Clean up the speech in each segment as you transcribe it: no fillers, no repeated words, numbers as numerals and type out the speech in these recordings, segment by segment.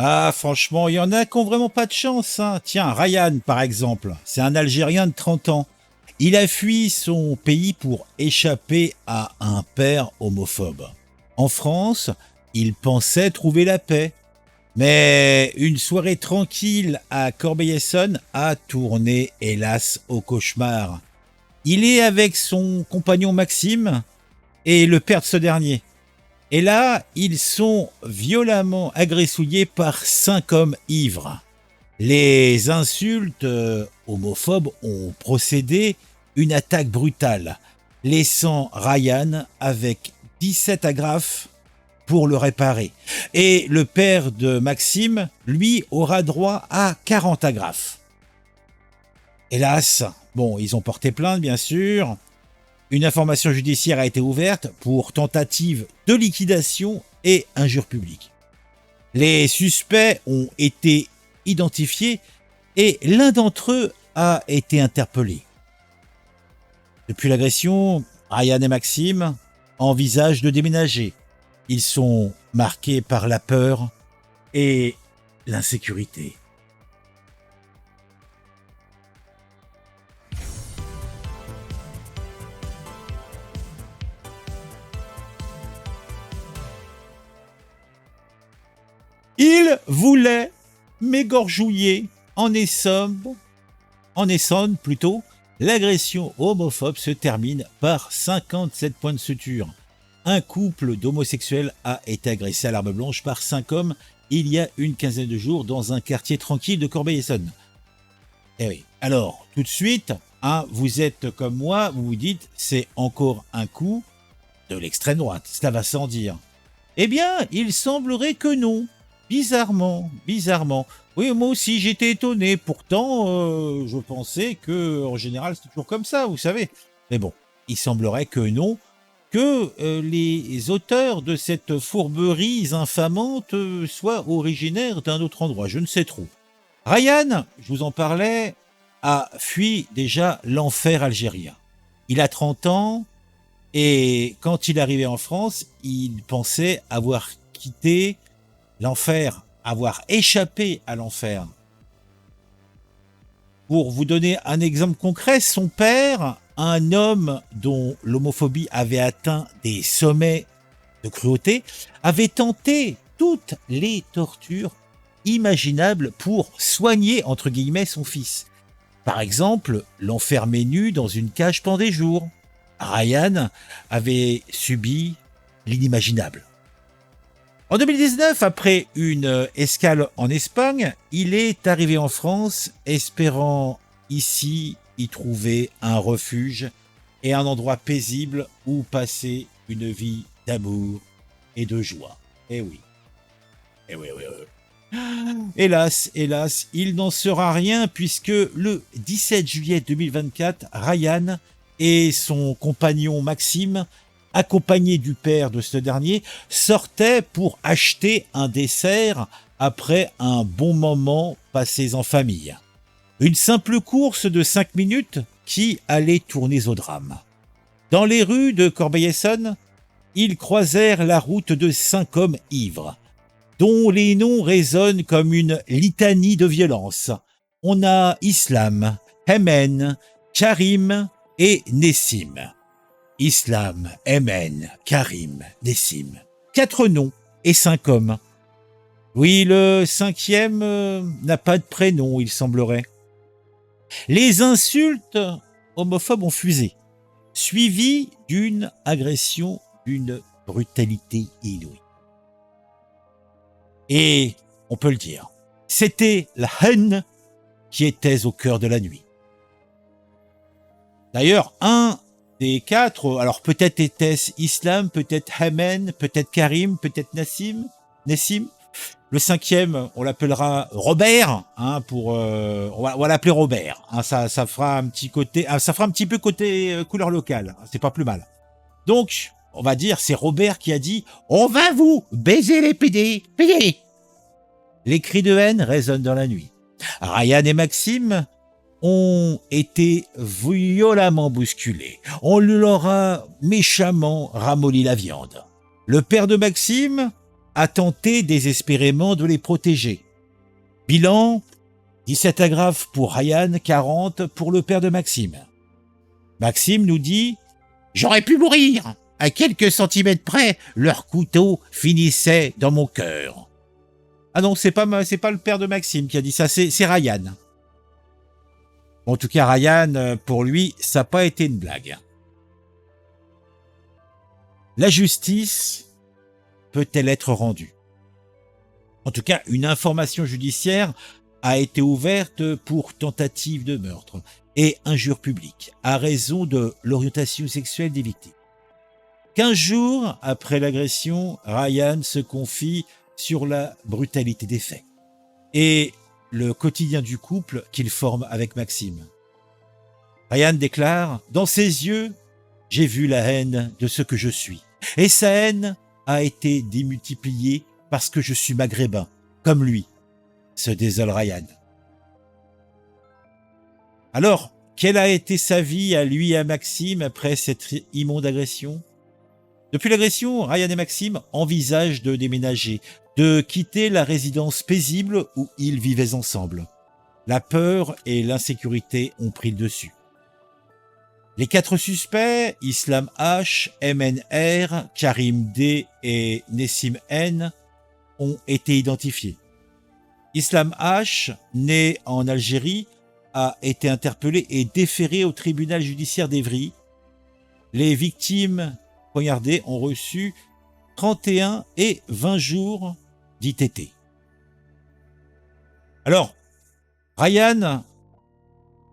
Ah, franchement, il y en a qui ont vraiment pas de chance, hein. Tiens, Ryan, par exemple, c'est un Algérien de 30 ans. Il a fui son pays pour échapper à un père homophobe. En France, il pensait trouver la paix. Mais une soirée tranquille à Corbeil-Essonnes a tourné, hélas, au cauchemar. Il est avec son compagnon Maxime et le père de ce dernier. Et là, ils sont violemment agressouillés par 5 hommes ivres. Les insultes homophobes ont procédé une attaque brutale, laissant Ryan avec 17 agrafes pour le réparer. Et le père de Maxime, lui, aura droit à 40 agrafes. Hélas, bon, ils ont porté plainte, bien sûr. Une information judiciaire a été ouverte pour tentative de liquidation et injure publique. Les suspects ont été identifiés et l'un d'entre eux a été interpellé. Depuis l'agression, Ryan et Maxime envisagent de déménager. Ils sont marqués par la peur et l'insécurité. Il voulait m'égorgouiller en Essonne plutôt. L'agression homophobe se termine par 57 points de suture. Un couple d'homosexuels a été agressé à l'arme blanche par 5 hommes il y a une quinzaine de jours dans un quartier tranquille de Corbeil-Essonnes. Eh oui. Alors, tout de suite, hein, vous êtes comme moi, vous vous dites, c'est encore un coup de l'extrême droite, cela va sans dire. Eh bien, il semblerait que non. Bizarrement. Oui, moi aussi, j'étais étonné. Pourtant, je pensais que, en général, c'était toujours comme ça, vous savez. Mais bon, il semblerait que non, que les auteurs de cette fourberie infamante soient originaires d'un autre endroit. Je ne sais trop. Ryan, je vous en parlais, a fui déjà l'enfer algérien. Il a 30 ans et quand il arrivait en France, il pensait avoir quitté l'enfer, avoir échappé à l'enfer. Pour vous donner un exemple concret, son père, un homme dont l'homophobie avait atteint des sommets de cruauté, avait tenté toutes les tortures imaginables pour soigner, entre guillemets, son fils. Par exemple, l'enfermer nu dans une cage pendant des jours. Ryan avait subi l'inimaginable. En 2019, après une escale en Espagne, il est arrivé en France, espérant ici y trouver un refuge et un endroit paisible où passer une vie d'amour et de joie. Eh oui. Eh oui, oui, oui. Hélas, il n'en sera rien puisque le 17 juillet 2024, Ryan et son compagnon Maxime, accompagné du père de ce dernier, sortait pour acheter un dessert après un bon moment passé en famille. Une simple course de 5 minutes qui allait tourner au drame. Dans les rues de Corbeil-Essonnes, ils croisèrent la route de 5 hommes ivres, dont les noms résonnent comme une litanie de violence. On a Islam, Hemen, Karim et Nessim. Islam, Hemen, Karim, Nessim. 4 noms et 5 hommes. Oui, le 5e n'a pas de prénom, il semblerait. Les insultes homophobes ont fusé, suivies d'une agression d'une brutalité inouïe. Et on peut le dire, c'était la haine qui était au cœur de la nuit. D'ailleurs, un des 4, alors peut-être était-ce Islam, peut-être Hemen, peut-être Karim, peut-être Nessim. Le 5e, on l'appellera Robert, hein, on va l'appeler Robert. Hein, ça fera un petit côté, ça fera un petit peu côté couleur locale. C'est pas plus mal. Donc, on va dire, c'est Robert qui a dit « On va vous baiser les PD. Les cris de haine résonnent dans la nuit. Ryan et Maxime ont été violemment bousculés. On leur a méchamment ramolli la viande. Le père de Maxime a tenté désespérément de les protéger. Bilan, 17 agrafes pour Ryan, 40 pour le père de Maxime. Maxime nous dit « J'aurais pu mourir. À quelques centimètres près, leur couteau finissait dans mon cœur. » Ah non, c'est pas le père de Maxime qui a dit ça, c'est Ryan. En tout cas, Ryan, pour lui, ça n'a pas été une blague. La justice peut-elle être rendue? En tout cas, une information judiciaire a été ouverte pour tentative de meurtre et injure publique à raison de l'orientation sexuelle des victimes. 15 jours après l'agression, Ryan se confie sur la brutalité des faits et le quotidien du couple qu'il forme avec Maxime. Ryan déclare « Dans ses yeux, j'ai vu la haine de ce que je suis. Et sa haine a été démultipliée parce que je suis maghrébin, comme lui, se désole Ryan. » Alors, quelle a été sa vie à lui et à Maxime après cette immonde agression? Depuis l'agression, Ryan et Maxime envisagent de déménager, de quitter la résidence paisible où ils vivaient ensemble. La peur et l'insécurité ont pris le dessus. Les 4 suspects, Islam H, MNR, Karim D et Nessim N, ont été identifiés. Islam H, né en Algérie, a été interpellé et déféré au tribunal judiciaire d'Evry. Les victimes poignardées ont reçu 31 et 20 jours d'ITT. Alors, Ryan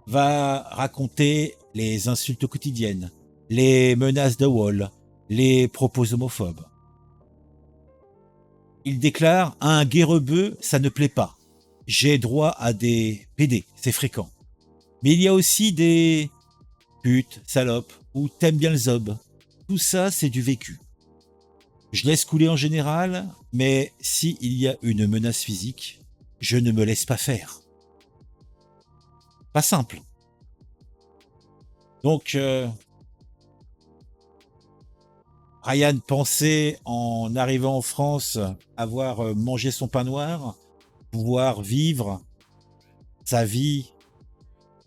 va raconter les insultes quotidiennes, les menaces de Wall, les propos homophobes. Il déclare « Un guérebeu, ça ne plaît pas. J'ai droit à des PD, c'est fréquent. Mais il y a aussi des putes, salopes ou t'aimes bien le zob. Tout ça, c'est du vécu. Je laisse couler en général, mais s'il y a une menace physique, je ne me laisse pas faire. » Pas simple. Donc, Ryan pensait, en arrivant en France, avoir mangé son pain noir, pouvoir vivre sa vie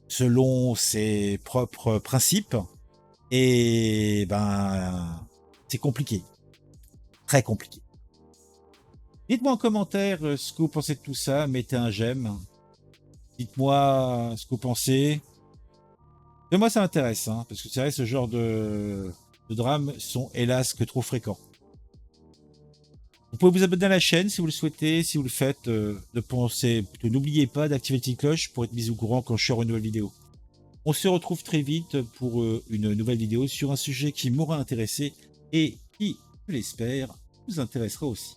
selon ses propres principes. Et c'est compliqué. Très compliqué. Dites-moi en commentaire ce que vous pensez de tout ça. Mettez un j'aime. Dites-moi ce que vous pensez. Et moi, ça m'intéresse, parce que c'est vrai, ce genre de drames sont hélas que trop fréquents. Vous pouvez vous abonner à la chaîne si vous le souhaitez. Si vous le faites, n'oubliez pas d'activer la petite cloche pour être mis au courant quand je sors une nouvelle vidéo. On se retrouve très vite pour une nouvelle vidéo sur un sujet qui m'aura intéressé et qui, je l'espère, vous intéressera aussi.